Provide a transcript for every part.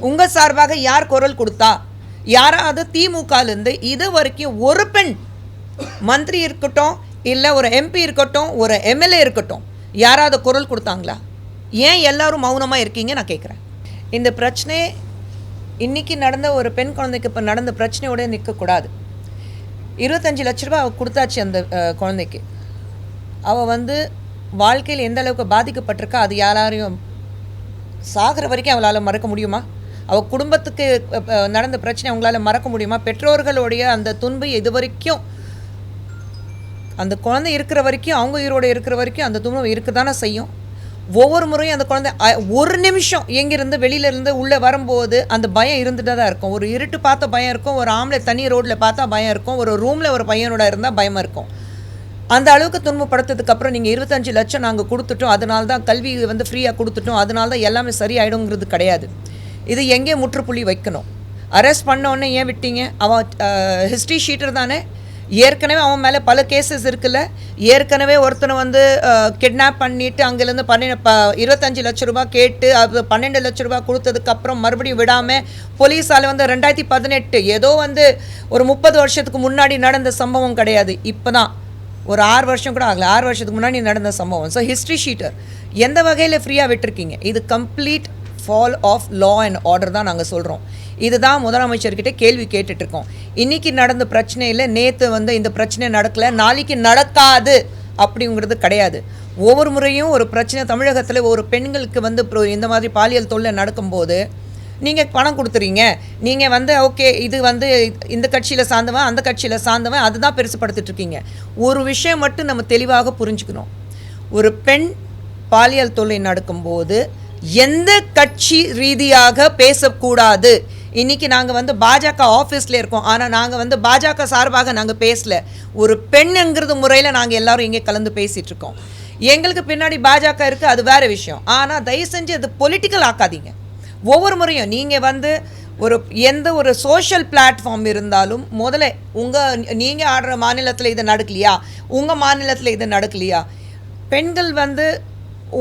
உங்கள் சார்பாக யார் குரல் கொடுத்தா? யாராவது திமுகலேருந்து இது வரைக்கும் ஒரு பெண் மந்திரி இருக்கட்டும், இல்லை ஒரு எம்பி இருக்கட்டும், ஒரு எம்எல்ஏ இருக்கட்டும், யாராவது குரல் கொடுத்தாங்களா? ஏன் எல்லாரும் மௌனமாக இருக்கீங்க நான் கேட்குறேன். இந்த பிரச்சனை இன்றைக்கி நடந்த ஒரு பெண் குழந்தைக்கு இப்போ நடந்த பிரச்சனையோடு நிற்கக்கூடாது. 25 லட்ச ரூபா அவள் கொடுத்தாச்சு அந்த குழந்தைக்கு. அவள் வந்து வாழ்க்கையில் எந்த அளவுக்கு பாதிக்கப்பட்டிருக்கா அது யாராரையும் சாகிற வரைக்கும் அவளால் மறக்க முடியுமா? அவள் குடும்பத்துக்கு நடந்த பிரச்சனை அவங்களால மறக்க முடியுமா? பெற்றோர்களுடைய அந்த துன்பை இது வரைக்கும் அந்த குழந்தை இருக்கிற வரைக்கும், அவங்க உயிரோடு இருக்கிற வரைக்கும் அந்த துன்பம் இருக்க தானே செய்யும். ஒவ்வொரு முறையும் அந்த குழந்தை ஒரு நிமிஷம் எங்கேருந்து வெளியிலேருந்து உள்ளே வரும்போது அந்த பயம் இருந்துட்டு தான் இருக்கும். ஒரு இருட்டு பார்த்த பயம் இருக்கும், ஒரு ஆம்பளை தனி ரோட்டில் பார்த்தா பயம் இருக்கும், ஒரு ரூமில் ஒரு பையனோட இருந்தால் பயமாக இருக்கும். அந்த அளவுக்கு துன்பப்படுத்ததுக்கப்புறம் நீங்கள் 25 லட்சம் நாங்கள் கொடுத்துட்டோம், அதனால தான் கல்வி வந்து ஃப்ரீயாக கொடுத்துட்டோம், அதனால தான் எல்லாமே சரியாயிடுங்கிறது கிடையாது. இது எங்கே முற்றுப்புள்ளி வைக்கணும்? அரெஸ்ட் பண்ணோன்னே ஏன் விட்டீங்க? அவன் ஹிஸ்ட்ரி ஷீட்டர் தானே, ஏற்கனவே அவன் மேலே பல கேசஸ் இருக்குல்ல. ஏற்கனவே ஒருத்தனை வந்து கிட்னாப் பண்ணிவிட்டு அங்கேருந்து 25 லட்ச ரூபா கேட்டு அது 12 லட்ச ரூபா கொடுத்ததுக்கப்புறம் மறுபடியும் விடாமல் போலீஸால் வந்து 2018 ஏதோ வந்து ஒரு 30 வருஷத்துக்கு முன்னாடி நடந்த சம்பவம் கிடையாது. இப்போ தான் ஒரு 6 வருஷம் கூட ஆகலை, 6 வருஷத்துக்கு முன்னாடி நடந்த சம்பவம். ஸோ ஹிஸ்ட்ரி ஷீட்டர் எந்த வகையில் ஃப்ரீயாக விட்டுருக்கீங்க? இது complete fall of law and order தான் நாங்கள் சொல்கிறோம். இதுதான் முதலமைச்சர்கிட்ட கேள்வி கேட்டுட்ருக்கோம். இன்றைக்கி நடந்த பிரச்சனையில் நேற்று வந்து இந்த பிரச்சனை நடக்கலை, நாளைக்கு நடக்காது அப்படிங்கிறது கிடையாது. ஒவ்வொரு முறையும் ஒரு பிரச்சனை தமிழகத்தில் ஒரு பெண்களுக்கு வந்து இந்த மாதிரி பாலியல் தொல்லை நடக்கும்போது நீங்கள் பணம் கொடுத்துறீங்க, நீங்கள் வந்து ஓகே இது வந்து இந்த கட்சியில் சார்ந்தவன் அந்த கட்சியில் சார்ந்தவன் அதுதான் பெருசுப்படுத்திட்டுருக்கீங்க. ஒரு விஷயம் மட்டும் நம்ம தெளிவாக புரிஞ்சுக்கணும். ஒரு பெண் பாலியல் தொல்லை நடக்கும்போது எந்த கட்சி ரீதியாக பேசக்கூடாது. இன்றைக்கி நாங்கள் வந்து பாஜக ஆஃபீஸில் இருக்கோம், ஆனால் நாங்கள் வந்து பாஜக சார்பாக நாங்கள் பேசலை. ஒரு பெண்ணுங்கிறது முறையில் நாங்கள் எல்லோரும் இங்கே கலந்து பேசிகிட்ருக்கோம். எங்களுக்கு பின்னாடி பாஜக இருக்குது, அது வேறு விஷயம். ஆனால் தயவு செஞ்சு அது பொலிட்டிக்கல் ஆக்காதீங்க. ஒவ்வொரு முறையும் நீங்கள் வந்து எந்த ஒரு சோஷியல் பிளாட்ஃபார்ம் இருந்தாலும் முதல்ல நீங்கள் ஆடுற மாநிலத்தில் இது நடக்கலையா, உங்கள் மாநிலத்தில் இது நடக்கலையா? பெண்கள் வந்து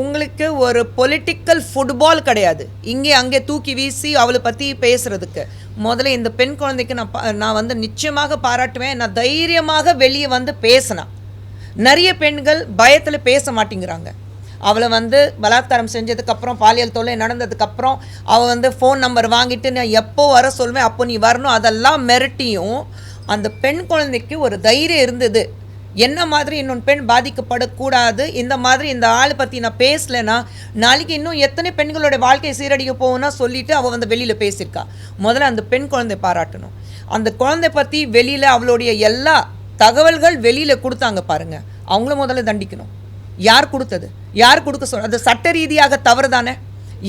உங்களுக்கு ஒரு பொலிட்டிக்கல் ஃபுட்பால் கிடையாது. இங்கே அங்கே தூக்கி வீசி அவளை பற்றி பேசுகிறதுக்கு முதல்ல இந்த பெண் குழந்தைக்கு நான் வந்து நிச்சயமாக பாராட்டுவேன். நான் தைரியமாக வெளியே வந்து பேசினேன். நிறைய பெண்கள் பயத்தில் பேச மாட்டேங்கிறாங்க. அவளை வந்து பலாத்காரம் செஞ்சதுக்கப்புறம் பாலியல் தொல்லை நடந்ததுக்கப்புறம் அவள் வந்து ஃபோன் நம்பர் வாங்கிட்டு நான் எப்போ வர சொல்வேன் அப்போ நீ வரணும் அதெல்லாம் மிரட்டியும் அந்த பெண் குழந்தைக்கு ஒரு தைரியம் இருந்தது. என்ன மாதிரி இன்னொன்று பெண் பாதிக்கப்படக்கூடாது, இந்த மாதிரி இந்த ஆளை பற்றி நான் பேசலைன்னா நாளைக்கு இன்னும் எத்தனை பெண்களோட வாழ்க்கையை சீரடிக்க போகும்னா சொல்லிவிட்டு அவள் வந்து வெளியில் பேசியிருக்கா. முதல்ல அந்த பெண் குழந்தை பாராட்டணும். அந்த குழந்தை பற்றி வெளியில் அவளுடைய எல்லா தகவல்கள் வெளியில் கொடுத்தாங்க பாருங்கள், அவங்கள முதல்ல தண்டிக்கணும். யார் கொடுத்தது? யார் கொடுக்க சொல்ல? அது சட்ட ரீதியாக தவறு தானே.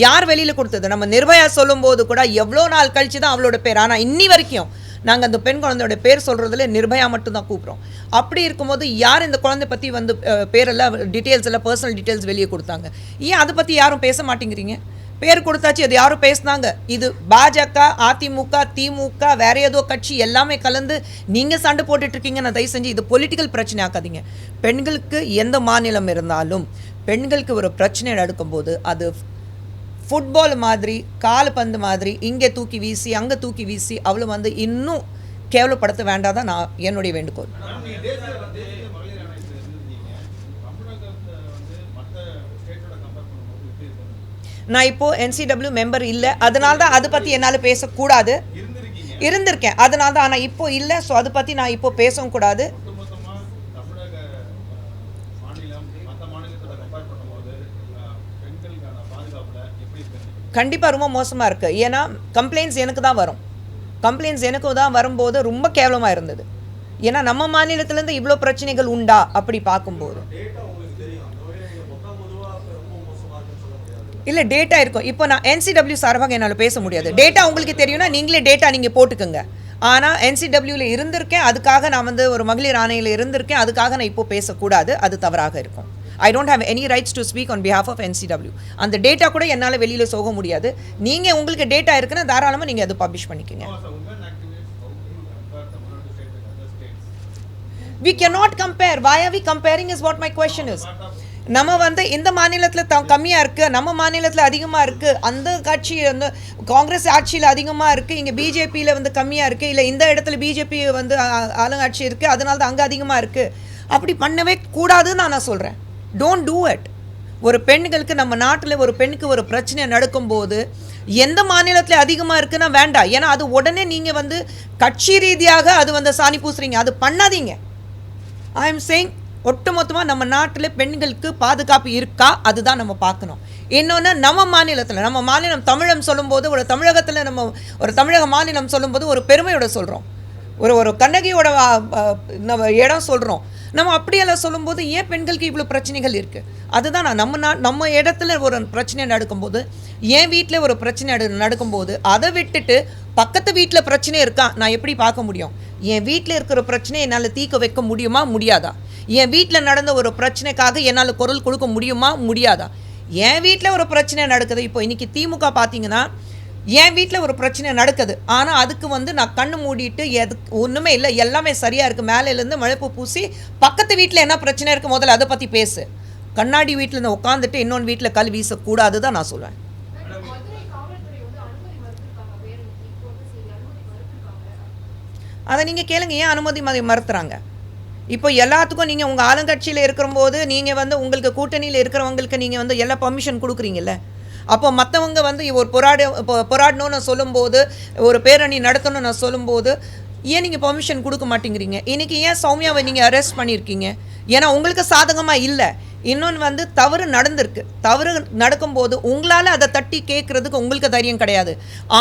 யார் வெளியில் கொடுத்தது? நம்ம நிர்பயா சொல்லும்போது கூட எவ்வளோ நாள் கழிச்சு தான் அவளோட பேர், ஆனால் இன்னி வரைக்கும் நாங்கள் அந்த பெண் குழந்தையோட பேர் சொல்கிறதுல நிர்பயா மட்டும்தான் கூப்பிட்றோம். அப்படி இருக்கும்போது யார் இந்த குழந்தை பற்றி வந்து பேரெல்லாம் டீட்டெயில்ஸ் எல்லாம் பர்சனல் டீட்டெயில்ஸ் வெளியே கொடுத்தாங்க? ஏன் அதை பற்றி யாரும் பேச மாட்டேங்கிறீங்க? பேர் கொடுத்தாச்சு, அது யாரும் பேசினாங்க. இது பாஜக, அதிமுக, திமுக, வேற ஏதோ கட்சி எல்லாமே கலந்து நீங்கள் சண்டை போட்டுட்ருக்கீங்க. நான் தயவு செஞ்சு இது பொலிட்டிக்கல் பிரச்சனை ஆக்காதீங்க. பெண்களுக்கு எந்த மாநிலம் இருந்தாலும் பெண்களுக்கு ஒரு பிரச்சனை நடக்கும்போது அது ஃபுட்பால் மாதிரி, கால்பந்து மாதிரி இங்கே தூக்கி வீசி அங்கே தூக்கி வீசி அவளை வந்து இன்னும் கேவலப்படுத்த வேண்டாதான் நான் என்னுடைய வேண்டுகோள். நான் இப்போது NCW மெம்பர் இல்லை, அதனால தான் அதை பற்றி என்னால் பேசக்கூடாது. இருந்திருக்கேன் அதனால தான், ஆனால் இப்போ இல்லை. ஸோ அதை பற்றி நான் இப்போ பேசவும் கூடாது. கண்டிப்பாக ரொம்ப மோசமாக இருக்குது. ஏன்னா கம்ப்ளைண்ட்ஸ் எனக்கு தான் வரும். கம்ப்ளைண்ட்ஸ் எனக்கு தான் வரும்போது ரொம்ப கேவலமாக இருந்தது. ஏன்னா நம்ம மாநிலத்திலேருந்து இவ்வளோ பிரச்சனைகள் உண்டா அப்படி பார்க்கும்போது இல்லை டேட்டா இருக்கும். இப்போ நான் NCW சார்பாக என்னால் பேச முடியாது. டேட்டா உங்களுக்கு தெரியும்னா நீங்களே டேட்டா நீங்கள் போட்டுக்கோங்க. ஆனால் NCWவில் இருந்திருக்கேன், அதுக்காக நான் வந்து ஒரு மகளிர் ஆணையில் இருந்திருக்கேன், அதுக்காக நான் இப்போ பேசக்கூடாது, அது தவறாக இருக்கும். I don't have any rights to speak on behalf of NCW. அந்த டேட்டா கூட என்னால் வெளியில் போக முடியாது. நீங்கள் உங்களுக்கு டேட்டா இருக்குன்னா தாராளமாக நீங்கள் அதை பப்ளிஷ் பண்ணிக்கோங்க. We cannot compare. Why are we comparing is what my question is. நம்ம வந்து இந்த மாநிலத்தில் கம்மியாக இருக்குது, நம்ம மாநிலத்தில் அதிகமாக இருக்குது, அந்த கட்சி வந்து காங்கிரஸ் ஆட்சியில் அதிகமாக இருக்குது, இங்கே பிஜேபியில் வந்து கம்மியாக இருக்குது, இல்லை இந்த இடத்துல பிஜேபி வந்து ஆளுங்கட்சி இருக்குது, அதனால தான் அங்கே அதிகமாக இருக்குது. அப்படி பண்ணவே கூடாதுன்னு நான் சொல்கிறேன். Don't do it. ஒரு பெண்களுக்கு நம்ம நாட்டில் ஒரு பெண்ணுக்கு ஒரு பிரச்சனை நடக்கும்போது எந்த மாநிலத்தில் அதிகமாக இருக்குன்னா வேண்டாம். ஏன்னா அது உடனே நீங்கள் வந்து கட்சி ரீதியாக அது வந்து சாணி பூசுறீங்க. அது பண்ணாதீங்க. ஐ எம் சேயிங் ஒட்டுமொத்தமாக நம்ம நாட்டில் பெண்களுக்கு பாதுகாப்பு இருக்கா அதுதான் நம்ம பார்க்கணும். இன்னொன்று நம்ம மாநிலம் தமிழம் சொல்லும்போது ஒரு தமிழகத்தில் நம்ம ஒரு தமிழக மாநிலம் சொல்லும்போது ஒரு பெருமையோட சொல்கிறோம், ஒரு கண்ணகியோட நம்ம இடம் சொல்கிறோம். நம்ம அப்படியெல்லாம் சொல்லும்போது ஏன் பெண்களுக்கு இவ்வளோ பிரச்சனைகள் இருக்குது? அதுதான் நம்ம இடத்துல ஒரு பிரச்சனை நடக்கும்போது, என் வீட்டில் ஒரு பிரச்சனை நடக்கும்போது அதை விட்டுட்டு பக்கத்து வீட்டில் பிரச்சனை இருக்கா நான் எப்படி பார்க்க முடியும்? என் வீட்டில் இருக்கிற பிரச்சனையை என்னால் தீர்க்க வைக்க முடியுமா முடியாதா? என் வீட்டில் நடந்த ஒரு பிரச்சனைக்காக என்னால் குரல் கொடுக்க முடியுமா முடியாதா? என் வீட்டில் ஒரு பிரச்சனை நடக்குது. இப்போ இன்றைக்கி திமுக பார்த்தீங்கன்னா என் வீட்டில் ஒரு பிரச்சனை நடக்குது, ஆனால் அதுக்கு வந்து நான் கண்ணு மூடிட்டு ஒன்றுமே இல்லை, எல்லாமே சரியாக இருக்குது, மேலேருந்து மழைப்பு பூசி பக்கத்து வீட்டில் என்ன பிரச்சனை இருக்குது முதல்ல அதை பற்றி பேசு. கண்ணாடி வீட்டில் இருந்து உட்காந்துட்டு இன்னொன்று வீட்டில் கல் வீசக்கூடாது தான் நான் சொல்லுவேன். அதை நீங்கள் கேளுங்க, ஏன் அனுமதி மறுத்துறாங்க? இப்போ எல்லாத்துக்கும் நீங்கள் உங்கள் ஆளுங்கட்சியில் இருக்கிறபோது நீங்கள் வந்து உங்களுக்கு கூட்டணியில் இருக்கிறவங்களுக்கு நீங்கள் வந்து எல்லா பர்மிஷன் கொடுக்குறீங்கல்ல. அப்போ மற்றவங்க வந்து ஒரு போராடணும்னு சொல்லும்போது, ஒரு பேரணி நடத்தணும்னு நான் சொல்லும்போது ஏன் நீங்கள் பர்மிஷன் கொடுக்க மாட்டேங்கிறீங்க? இன்றைக்கி ஏன் சௌமியாவை நீங்கள் அரெஸ்ட் பண்ணியிருக்கீங்க? ஏன்னா உங்களுக்கு சாதகமாக இல்லை. இன்னொன்று வந்து தவறு நடந்திருக்கு. தவறு நடக்கும்போது உங்களால் அதை தட்டி கேட்குறதுக்கு உங்களுக்கு தைரியம் கிடையாது.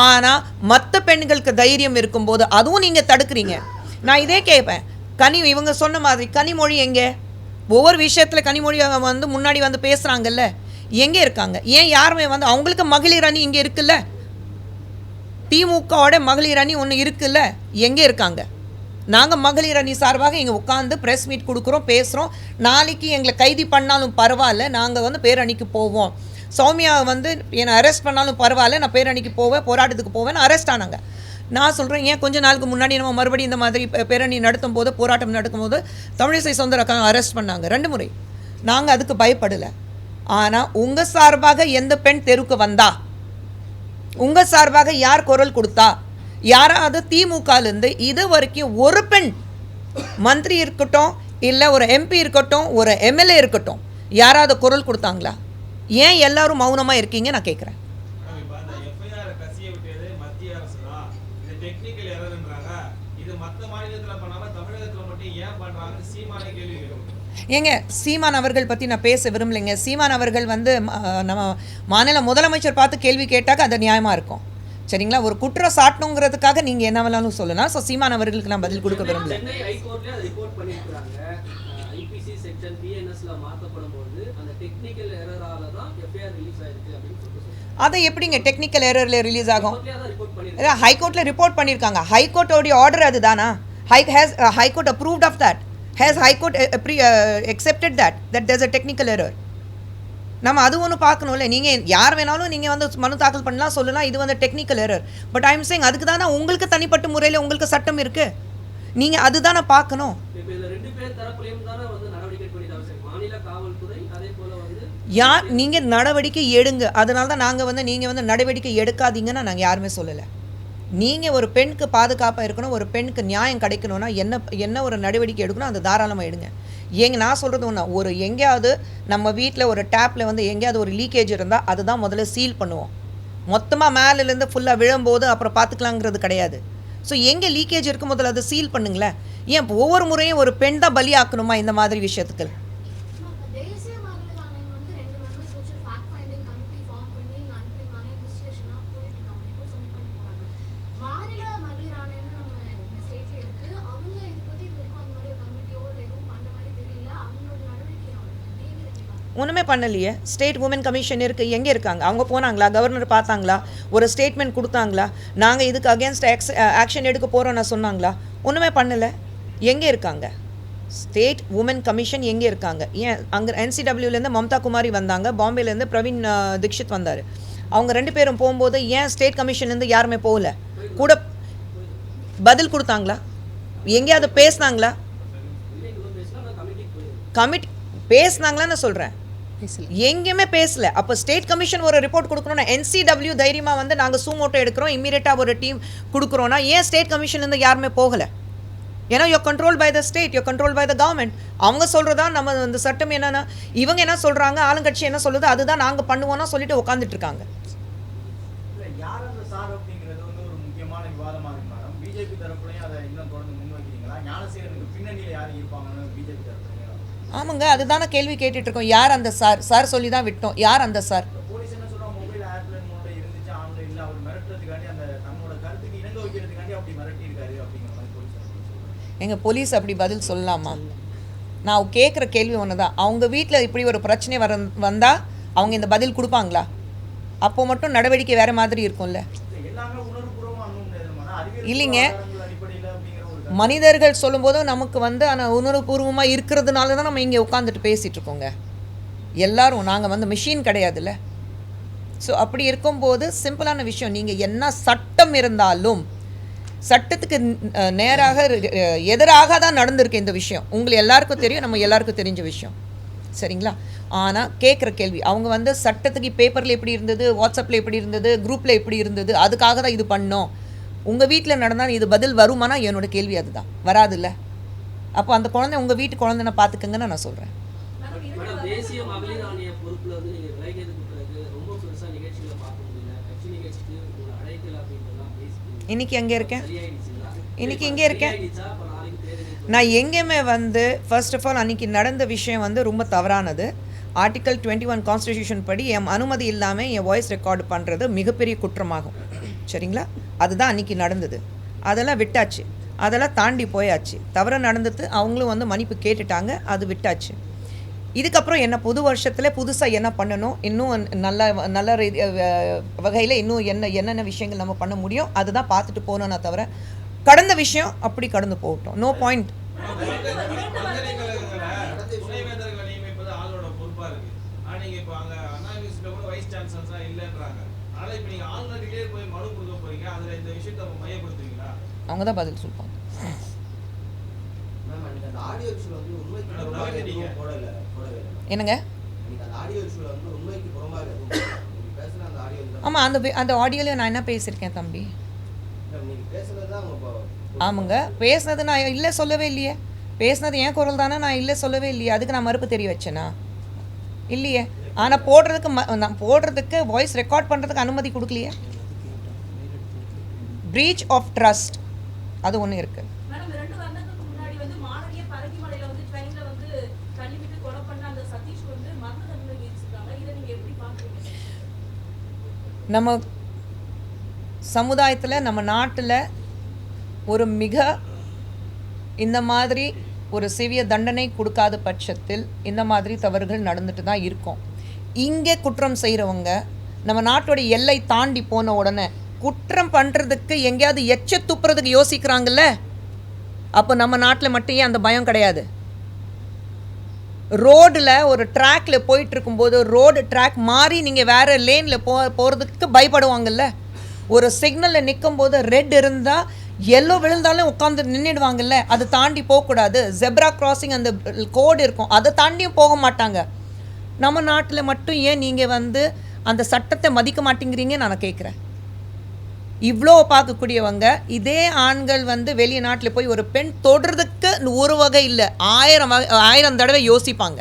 ஆனால் மற்ற பெண்களுக்கு தைரியம் இருக்கும்போது அதுவும் நீங்கள் தடுக்கிறீங்க. நான் இதே கேட்பேன், இவங்க சொன்ன மாதிரி கனிமொழி எங்கே? ஒவ்வொரு விஷயத்தில் கனிமொழி வந்து முன்னாடி வந்து பேசுகிறாங்கல்ல, எங்கே இருக்காங்க? ஏன் யாருமே வந்து அவங்களுக்கு மகளிர் அணி இங்கே இருக்குல்ல, திமுகவோட மகளிர் அணி ஒன்று இருக்குல்ல, எங்கே இருக்காங்க? நாங்கள் மகளிர் அணி சார்பாக இங்கே உட்காந்து ப்ரெஸ் மீட் கொடுக்குறோம், பேசுகிறோம். நாளைக்கு எங்களை கைது பண்ணாலும் பரவாயில்ல, நாங்கள் வந்து பேரணிக்கு போவோம். சௌமியாவை வந்து என்னை அரெஸ்ட் பண்ணாலும் பரவாயில்ல, நான் பேரணிக்கு போவேன், போராட்டத்துக்கு போவேன். அரெஸ்ட் ஆனாங்க. நான் சொல்கிறேன், ஏன் கொஞ்ச நாளுக்கு முன்னாடி நம்ம மறுபடியும் இந்த மாதிரி பேரணி நடத்தும் போது, போராட்டம் நடக்கும்போது தமிழிசை சௌந்தரராஜன் அரெஸ்ட் பண்ணாங்க 2 முறை. நாங்கள் அதுக்கு பயப்படலை. ஆனால் உங்கள் சார்பாக எந்த பெண் தெருவுக்கு வந்தா, உங்கள் சார்பாக யார் குரல் கொடுத்தா, யாராவது திமுகலேருந்து இது வரைக்கும் ஒரு பெண் மந்திரி இருக்கட்டும், இல்லை ஒரு எம்பி இருக்கட்டும், ஒரு எம்எல்ஏ இருக்கட்டும், யாராவது குரல் கொடுத்தாங்களா? ஏன் எல்லாரும் மௌனமாக இருக்கீங்க நான் கேட்குறேன். ஏங்க சீமான் அவர்கள் பற்றி நான் பேச விரும்பலைங்க. சீமான் அவர்கள் வந்து நம்ம மாநில முதலமைச்சர் பார்த்து கேள்வி கேட்டாக்க அது நியாயமாக இருக்கும், சரிங்களா? ஒரு குற்றம் சாட்டணுங்கிறதுக்காக நீங்கள் என்ன வேணாலும் சொல்லலாம். ஸோ சீமான் அவர்களுக்கு நான் பதில் கொடுக்க விரும்பல. அதை எப்படிங்க டெக்னிக்கல் எரரில் ரிலீஸ் ஆகும்? ஹைகோர்ட்டில் ரிப்போர்ட் பண்ணியிருக்காங்க. ஹைகோர்ட்டோடைய ஆர்டர் அதுதானா? High court approved of that. Has High Court accepted that there's a technical error? நம்ம அது ஒன்று பார்க்கணும்ல. நீங்கள் யார் வேணாலும் நீங்கள் வந்து மனு தாக்கல் பண்ணலாம், சொல்லலாம் இது வந்து technical error. But I am saying அதுக்கு தானே உங்களுக்கு தனிப்பட்ட முறையில் உங்களுக்கு சட்டம் இருக்குது, நீங்கள் அதுதானே பார்க்கணும். யார் நீங்கள் நடவடிக்கை எடுங்க, அதனால தான் நாங்கள் வந்து நீங்கள் வந்து நடவடிக்கை எடுக்காதீங்கன்னு நாங்கள் யாருமே சொல்லலை. நீங்கள் ஒரு பெண்ணுக்கு பாதுகாப்பாக இருக்கணும், ஒரு பெண்ணுக்கு நியாயம் கிடைக்கணும்னா என்ன ஒரு நடவடிக்கை எடுக்கணும் அது தாராளமாக எடுங்க. நான் சொல்கிறது ஒன்று, ஒரு எங்கேயாவது நம்ம வீட்டில் ஒரு டேப்பில் வந்து எங்கேயாவது ஒரு லீக்கேஜ் இருந்தால் அதுதான் முதல்ல சீல் பண்ணுவோம். மொத்தமாக மேலேருந்து ஃபுல்லாக விழும்போது அப்புறம் பார்த்துக்கலாங்கிறது கிடையாது. ஸோ எங்கே லீக்கேஜ் இருக்கும் முதல்ல அதை சீல் பண்ணுங்களேன். ஏன் ஒவ்வொரு முறையும் ஒரு பெண் தான் பலியாக்கணுமா இந்த மாதிரி விஷயத்துக்கு? ஒன்றுமே பண்ணலையே. ஸ்டேட் உமன் கமிஷன் இருக்குது, எங்கே இருக்காங்க? அவங்க போனாங்களா? கவர்னர் பார்த்தாங்களா? ஒரு ஸ்டேட்மெண்ட் கொடுத்தாங்களா? நாங்கள் இதுக்கு அகேன்ஸ்ட் ஆக்ஷன் எடுக்க போகிறோன்னு சொன்னாங்களா? ஒன்றுமே பண்ணலை. எங்கே இருக்காங்க ஸ்டேட் உமன் கமிஷன்? எங்கே இருக்காங்க? ஏன் அங்கே NCWலேருந்து மம்தா குமாரி வந்தாங்க, பாம்பேலேருந்து பிரவீன் தீக்ஷித் வந்தார். அவங்க 2 பேரும் போகும்போது ஏன் ஸ்டேட் கமிஷன்லேருந்து யாருமே போகல? கூட பதில் கொடுத்தாங்களா? எங்கேயாவது பேசினாங்களா? கமிட்டி பேசினாங்களான்னு சொல்கிறேன். எங்கேயுமே பேசல. அப்போ ஸ்டேட் கமிஷன் ஒரு ரிப்போர்ட் கொடுக்கணும்னா NCW தைரியமாக வந்து நாங்கள் சூமோட்டோ எடுக்கிறோம், இம்மீடியட்டாக ஒரு டீம் கொடுக்குறோன்னா ஏன் ஸ்டேட் கமிஷன்லேருந்து யாருமே போகலை? ஏன்னா you control by the state, you control by the government. அவங்க சொல்கிறதா நம்ம இந்த சட்டம் என்னென்னா, இவங்க என்ன சொல்கிறாங்க, ஆளுங்கட்சி என்ன சொல்லுது, அதுதான் நாங்கள் பண்ணுவோம்னா சொல்லிட்டு உட்காந்துட்டு இருக்காங்க. ஆமாங்க, அதுதானே கேள்வி கேட்டுட்டு இருக்கோம். யார் அந்த சார்? சார் சொல்லி தான் விட்டோம். யார் அந்த சார்? எங்கள் போலீஸ் அப்படி பதில் சொல்லலாமா? நான் கேட்குற கேள்வி ஒன்று தான். அவங்க வீட்டில் இப்படி ஒரு பிரச்சனை வந்தால் அவங்க இந்த பதில் கொடுப்பாங்களா? அப்போ மட்டும் நடவடிக்கை வேறு மாதிரி இருக்கும்ல. இல்லைங்க, மனிதர்கள் சொல்லும்போது நமக்கு வந்து ஆனால் உணர்வுபூர்வமாக இருக்கிறதுனால தான் நம்ம இங்கே உட்காந்துட்டு பேசிகிட்டு இருக்கோங்க. எல்லோரும் நாங்கள் வந்து மிஷின் கிடையாதுல்ல. ஸோ அப்படி இருக்கும்போது சிம்பிளான விஷயம், நீங்கள் என்ன சட்டம் இருந்தாலும் சட்டத்துக்கு நேராக எதிராக தான் நடந்திருக்கு இந்த விஷயம். உங்களுக்கு எல்லாருக்கும் தெரியும், நம்ம எல்லாருக்கும் தெரிஞ்ச விஷயம், சரிங்களா? ஆனால் கேட்குற கேள்வி, அவங்க வந்து சட்டத்துக்கு பேப்பரில் எப்படி இருந்தது, வாட்ஸ்அப்பில் எப்படி இருந்தது, குரூப்பில் எப்படி இருந்தது, அதுக்காக தான் இது பண்ணோம். உங்கள் வீட்டில் நடந்தால் இது பதில் வருமானா? என்னோட கேள்வி அதுதான். வராதுல்ல. அப்போ அந்த குழந்தை உங்கள் வீட்டு குழந்தைனை பார்த்துக்கங்கன்னு நான் சொல்கிறேன். இன்னைக்கு எங்கே இருக்கேன்? இன்னைக்கு இங்கே இருக்கேன். நான் எங்கேயுமே வந்து ஃபர்ஸ்ட் ஆஃப் ஆல் அன்றைக்கி நடந்த விஷயம் வந்து ரொம்ப தவறானது. ஆர்டிக்கல் 21 கான்ஸ்டிடியூஷன் படி என் அனுமதி இல்லாமல் என் வாய்ஸ் ரெக்கார்டு பண்ணுறது மிகப்பெரிய குற்றமாகும், சரிங்களா? அதுதான் அன்றைக்கி நடந்தது. அதெல்லாம் விட்டாச்சு, அதெல்லாம் தாண்டி போயாச்சு. தவறு நடந்தது, அவங்களும் வந்து மன்னிப்பு கேட்டுட்டாங்க, அது விட்டாச்சு. இதுக்கப்புறம் என்ன புது வருஷத்தில் புதுசாக என்ன பண்ணணும், இன்னும் நல்ல வகையில் இன்னும் என்னென்ன விஷயங்கள் நம்ம பண்ண முடியும் அதுதான் பார்த்துட்டு போகணும்னா தவிர கடந்த விஷயம் அப்படி கடந்து போகட்டும். No point. அவங்க தான் பதில் சொல்லுவாங்க. என்னங்க? ஆமாம், அந்த ஆடியோவில் நான் என்ன பேசியிருக்கேன் தம்பி? ஆமாங்க, பேசுனது நான் இல்லை சொல்லவே இல்லையே. பேசுனது என் குரல் தானே, நான் இல்லை சொல்லவே இல்லையே. அதுக்கு நான் மறுப்பு தெரிய வச்சேனா? இல்லையே. ஆனால் நான் போடுறதுக்கு வாய்ஸ் ரெக்கார்ட் பண்ணுறதுக்கு அனுமதி கொடுக்கலையே. ப்ரீச் ஆஃப் ட்ரஸ்ட் அது ஒன்று இருக்குது. நம்ம சமுதாயத்தில், நம்ம நாட்டில் ஒரு மிக இந்த மாதிரி ஒரு சிவிய தண்டனை கொடுக்காத பட்சத்தில் இந்த மாதிரி தவறுகள் நடந்துட்டு தான் இருக்கும். இங்கே குற்றம் செய்கிறவங்க நம்ம நாட்டோட எல்லை தாண்டி போன உடனே குற்றம் பண்ணுறதுக்கு எங்கேயாவது எச்ச துப்புறதுக்கு யோசிக்கிறாங்கல்ல. அப்போ நம்ம நாட்டில் மட்டும் ஏன் அந்த பயம் கிடையாது? ரோடில் ஒரு ட்ராக்கில் போயிட்டுருக்கும்போது ரோடு ட்ராக் மாறி நீங்கள் வேறு லேனில் போகிறதுக்கு பயப்படுவாங்கல்ல. ஒரு சிக்னலில் நிற்கும்போது ரெட் இருந்தால் எல்லோ விழுந்தாலும் உட்காந்து நின்றுடுவாங்கல்ல. அதை தாண்டி போகக்கூடாது. ஜெப்ரா கிராசிங் அந்த கோடு இருக்கும், அதை தாண்டியும் போக மாட்டாங்க. நம்ம நாட்டில் மட்டும் ஏன் நீங்கள் வந்து அந்த சட்டத்தை மதிக்க மாட்டேங்கிறீங்க நான் கேட்குறேன். இவ்வளோ பார்க்கக்கூடியவங்க இதே ஆண்கள் வந்து வெளிய நாட்டில் போய் ஒரு பெண் தொடுறதுக்கு ஒரு வகை இல்லை, 1000 தடவை யோசிப்பாங்க.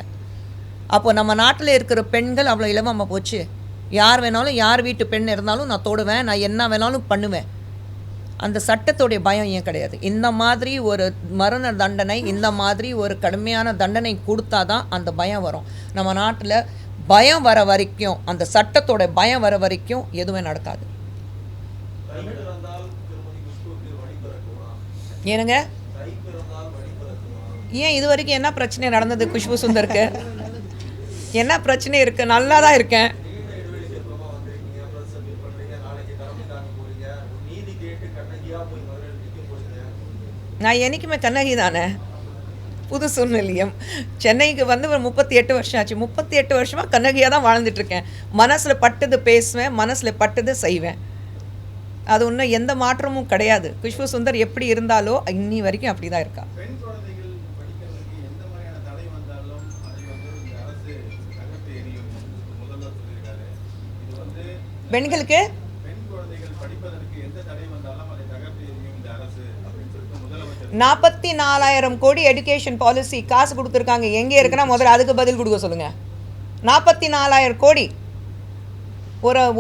அப்போ நம்ம நாட்டில் இருக்கிற பெண்கள் அவ்வளோ இலவமாக போச்சு. யார் வேணாலும், யார் வீட்டு பெண் இருந்தாலும் நான் தொடுவேன், நான் என்ன வேணாலும் பண்ணுவேன். அந்த சட்டத்தோடைய பயம் ஏன் கிடையாது? இந்த மாதிரி ஒரு மரண தண்டனை, இந்த மாதிரி ஒரு கடுமையான தண்டனை கொடுத்தா தான் அந்த பயம் வரும். நம்ம நாட்டில் பயம் வர வரைக்கும், அந்த சட்டத்தோட பயம் வர வரைக்கும் எதுவுமே நடக்காது. ஏனுங்க? ஏன் இது வரைக்கும் என்ன பிரச்சனை நடந்தது குஷ்பு சுந்தருக்கு? என்ன பிரச்சனை இருக்குது? நல்லா தான் இருக்கேன். நான் என்றைக்குமே கண்ணகி தானே. புது சூழ்நிலையம் சென்னைக்கு வந்து ஒரு 38 வருஷம் ஆச்சு. 38 வருஷமாக கண்ணகியாக தான் வாழ்ந்துட்டுருக்கேன். மனசில் பட்டது பேசுவேன், மனசில் பட்டது செய்வேன். அது ஒன்றும் எந்த மாற்றமும் கிடையாது. குஷ்பு சுந்தர் எப்படி இருந்தாலோ இன்னி வரைக்கும் அப்படி தான் இருக்கா. பெண்களுக்கு 44,000 கோடி எடுகேஷன் பாலிசி காசு கொடுத்துருக்காங்க. எங்கே இருக்குன்னா முதல்ல அதுக்கு பதில் கொடுக்க சொல்லுங்கள். 44,000 கோடி,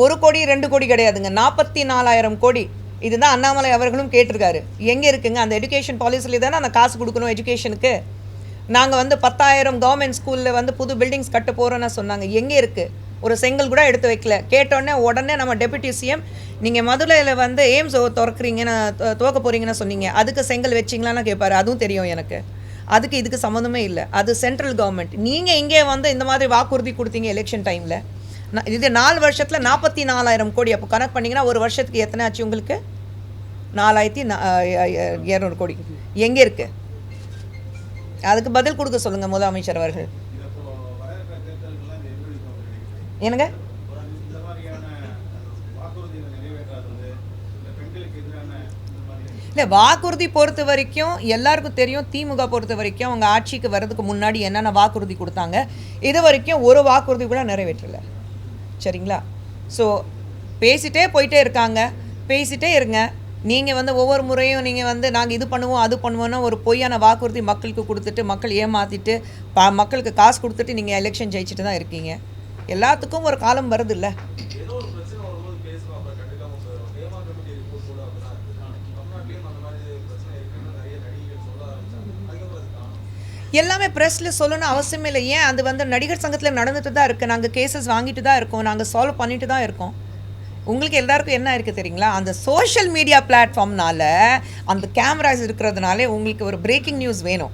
ஒரு கோடி 2 கோடி கிடையாதுங்க, 44,000 கோடி. இதுதான் அண்ணாமலை அவர்களும் கேட்டிருக்காரு. எங்கே இருக்குங்க அந்த எடுகேஷன் பாலிசியில் தானே அந்த காசு கொடுக்கணும் எஜுகேஷனுக்கு. நாங்கள் வந்து 10,000 கவர்மெண்ட் ஸ்கூலில் வந்து புது பில்டிங்ஸ் கட்ட போகிறோன்னு சொன்னாங்க. எங்கே இருக்குது? ஒரு செங்கல் கூட எடுத்து வைக்கல. கேட்டோடனே உடனே நம்ம டெபுட்டி சிஎம் நீங்கள் மதுரையில் வந்து எய்ம்ஸ் திறக்கிறீங்கன்னு துவக்க போகிறீங்கன்னு சொன்னீங்க, அதுக்கு செங்கல் வச்சிங்களான்னு கேட்பாரு. அதுவும் தெரியும் எனக்கு. அதுக்கு இதுக்கு சம்மந்தமே இல்லை. அது சென்ட்ரல் கவர்மெண்ட். நீங்கள் இங்கே வந்து இந்த மாதிரி வாக்குறுதி கொடுத்தீங்க எலெக்ஷன் டைமில். இது 4 வருஷத்தில் 44,000 கோடி. அப்போ கணக்கு பண்ணிங்கன்னா ஒரு வருஷத்துக்கு எத்தனை ஆச்சு உங்களுக்கு? 4,200 கோடி. எங்கே இருக்குது? அதுக்கு பதில் கொடுக்க சொல்லுங்கள் முதலமைச்சர் அவர்கள். என்னங்க? இல்லை, வாக்குறுதி பொறுத்த வரைக்கும் எல்லாருக்கும் தெரியும். திமுக பொறுத்த வரைக்கும் அவங்க ஆட்சிக்கு வர்றதுக்கு முன்னாடி என்னென்ன வாக்குறுதி கொடுத்தாங்க, இது வரைக்கும் ஒரு வாக்குறுதி கூட நிறைவேற்றலை. சரிங்களா? ஸோ பேசிகிட்டே போயிட்டே இருக்காங்க. பேசிகிட்டே இருங்க. நீங்கள் வந்து ஒவ்வொரு முறையும் நீங்கள் வந்து நாங்கள் இது பண்ணுவோம் அது பண்ணுவோன்னா ஒரு பொய்யான வாக்குறுதி மக்களுக்கு கொடுத்துட்டு மக்கள் ஏமாற்றிட்டு மக்களுக்கு காசு கொடுத்துட்டு நீங்கள் எலெக்ஷன் ஜெயிச்சுட்டு தான் இருக்கீங்க. எல்லாத்துக்கும் ஒரு காலம் வருது இல்லை? எல்லாமே ப்ரெஸ்ஸில் சொல்லணும்னு அவசியமே இல்லை. ஏன் அது வந்து நடிகர் சங்கத்தில் நடந்துட்டு தான் இருக்குது. நாங்கள் கேசஸ் வாங்கிட்டு தான் இருக்கோம், நாங்கள் சால்வ் பண்ணிட்டு தான் இருக்கோம். உங்களுக்கு எல்லாருக்கும் என்ன இருக்குது தெரியுங்களா? அந்த சோஷியல் மீடியா பிளாட்ஃபார்ம்னால அந்த கேமராஸ் இருக்கிறதுனால உங்களுக்கு ஒரு பிரேக்கிங் நியூஸ் வேணும்.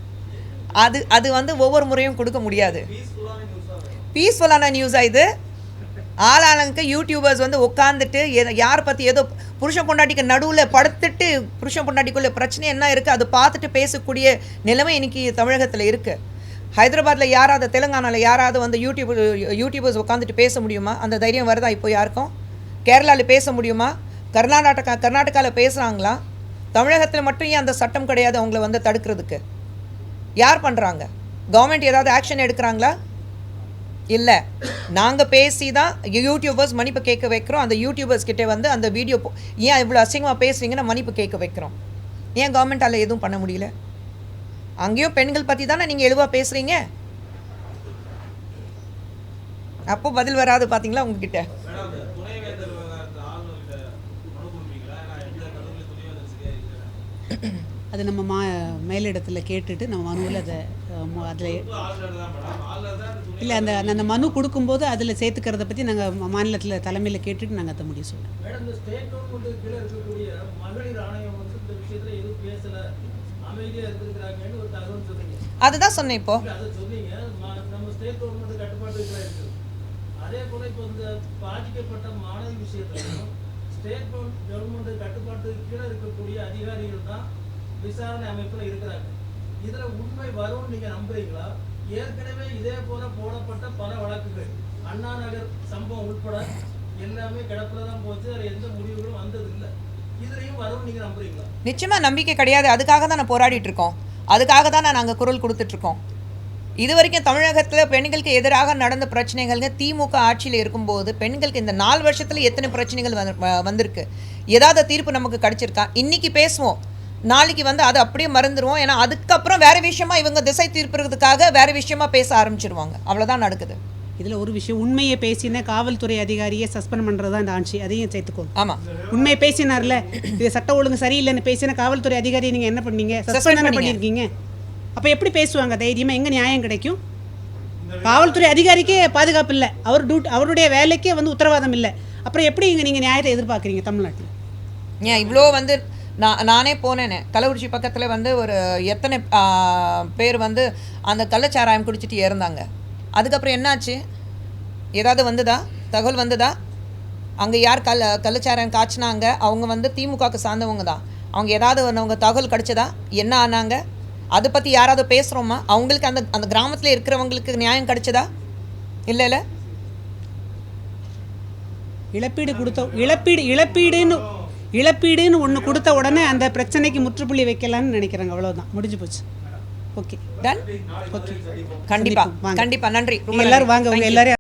அது வந்து ஒவ்வொரு முறையும் கொடுக்க முடியாது. பீஸ்ஃபுல்லான நியூஸாக இது? ஆளாளுக்கு யூடியூபர்ஸ் வந்து உட்காந்துட்டு யாரை பற்றி ஏதோ புருஷன் பொண்டாட்டிக்கு நடுவில் படுத்துட்டு புருஷன் பொண்டாட்டிக்குள்ளே பிரச்சனை என்ன இருக்குது அது பார்த்துட்டு பேசக்கூடிய நிலைமை இன்றைக்கி தமிழகத்தில் இருக்குது. ஹைதராபாத்தில் யாராவது, தெலுங்கானாவில் யாராவது வந்து யூடியூபர்ஸ் உட்காந்துட்டு பேச முடியுமா? அந்த தைரியம் வருதா இப்போ யாருக்கும்? கேரளாவில் பேச முடியுமா? கர்நாடகாவில் பேசுகிறாங்களா? தமிழகத்தில் மட்டும் ஏன் அந்த சட்டம் கிடையாது அவங்கள வந்து தடுக்கிறதுக்கு? யார் பண்ணுறாங்க? கவர்மெண்ட் ஏதாவது ஆக்ஷன் எடுக்கிறாங்களா? இல்லை. நாங்கள் பேசி தான் யூடியூபர்ஸ் மன்னிப்பு கேட்க வைக்கிறோம். அந்த யூடியூபர்ஸ் கிட்டே வந்து அந்த வீடியோ ஏன் இவ்வளோ அசிங்கமாக பேசுவீங்கன்னு மன்னிப்பு கேட்க வைக்கிறோம். ஏன் கவர்மெண்ட்டால் எதுவும் பண்ண முடியல? அங்கேயும் பெண்கள் பற்றி தானே நீங்கள் எழுவாக பேசுகிறீங்க. அப்போ பதில் வராது பார்த்தீங்களா உங்ககிட்ட? அது நம்ம மேலிடத்தில் கேட்டுட்டு நம்ம மனுவில் அதில் இல்லை அந்த மனு கொடுக்கும்போது அதில் சேர்த்துக்கிறத பற்றி நாங்கள் மாநிலத்தில் தலைமையில் கேட்டுட்டு நாங்கள் அதை முடிய சொல்லுவோம். அதுதான் சொன்னேன். இப்போ அதே போல இப்போ இந்த பாதிக்கப்பட்ட மாணவி விஷயத்திலும் ஸ்டேட் கவர்மெண்ட் கட்டுப்பாட்டுக்கு கீழே இருக்கக்கூடிய அதிகாரிகள் தான் விசாரணை அமைப்பில் இருக்கிறாங்க. இதில் உண்மை வரும்னு நீங்கள் நம்புறீங்களா? ஏற்கனவே இதே போல போடப்பட்ட பல வழக்குகள் அண்ணா நகர் சம்பவம் உட்பட எல்லாமே கிடப்பில் தான் போச்சு. அதில் எந்த முடிவுகளும் வந்தது இல்லை. இதுலையும் வரும்னு நீங்கள் நம்புறீங்களா? நிச்சயமாக நம்பிக்கை கிடையாது. அதுக்காக தான் நான் போராடிட்டு இருக்கோம். அதுக்காக தான் நாங்கள் குரல் கொடுத்துட்ருக்கோம். இது வரைக்கும் தமிழகத்தில் பெண்களுக்கு எதிராக நடந்த பிரச்சனைகள்ங்க திமுக ஆட்சியில் இருக்கும்போது பெண்களுக்கு இந்த 4 வருஷத்தில் எத்தனை பிரச்சனைகள் வந்திருக்கு? ஏதாவது தீர்ப்பு நமக்கு கிடச்சிருக்கா? இன்றைக்கி பேசுவோம், நாளைக்கு வந்து அதை அப்படியே மறந்துடுவோம். ஏன்னா அதுக்கப்புறம் வேறு விஷயமா இவங்க திசை தீர்ப்புறதுக்காக வேறு விஷயமா பேச ஆரம்பிச்சிருவாங்க. அவ்வளோதான் நடக்குது. இதில் ஒரு விஷயம், உண்மையை பேசின காவல்துறை அதிகாரியை சஸ்பெண்ட் பண்ணுறது தான் இந்த ஆட்சி. அதையும் சேர்த்துக்கோங்க. ஆமாம், உண்மையை பேசினார்ல, இது சட்ட ஒழுங்கு சரியில்லைன்னு பேசின காவல்துறை அதிகாரியை நீங்கள் என்ன பண்ணீங்க? சஸ்பெண்ட் பண்ணியிருக்கீங்க. அப்போ எப்படி பேசுவாங்க தைரியமாக? எங்கே நியாயம் கிடைக்கும்? காவல்துறை அதிகாரிக்கே பாதுகாப்பு இல்லை, அவருடைய வேலைக்கே வந்து உத்தரவாதம் இல்லை. அப்புறம் எப்படி நீங்கள் நியாயத்தை எதிர்பார்க்குறீங்க தமிழ்நாட்டில்? ஏன் இவ்வளோ வந்து நானே போனேனே கள்ளக்குறிச்சி பக்கத்தில் வந்து ஒரு எத்தனை பேர் வந்து அந்த கள்ளச்சாராயம் குடிச்சிட்டு இறந்தாங்க. அதுக்கப்புறம் என்னாச்சு? ஏதாவது வந்ததா? தகவல் வந்ததா? அங்கே யார் கள்ளச்சாராயம் காய்ச்சினாங்க? அவங்க வந்து திமுகவுக்கு சார்ந்தவங்க தான். அவங்க ஏதாவது அவங்க தகவல் கிடச்சதா? என்ன ஆனாங்க? அதை பற்றி யாராவது பேசுகிறோமா? அவங்களுக்கு அந்த கிராமத்தில் இருக்கிறவங்களுக்கு நியாயம் கிடைச்சதா? இல்லை. இழப்பீடுன்னு ஒன்று கொடுத்த உடனே அந்த பிரச்சனைக்கு முற்றுப்புள்ளி வைக்கலான்னு நினைக்கிறாங்க. அவ்வளோதான், முடிஞ்சு போச்சு. Okay, ton. ஓகே, கண்டிப்பாக நன்றி. எல்லாரும் வாங்க, உங்கள் எல்லாரும்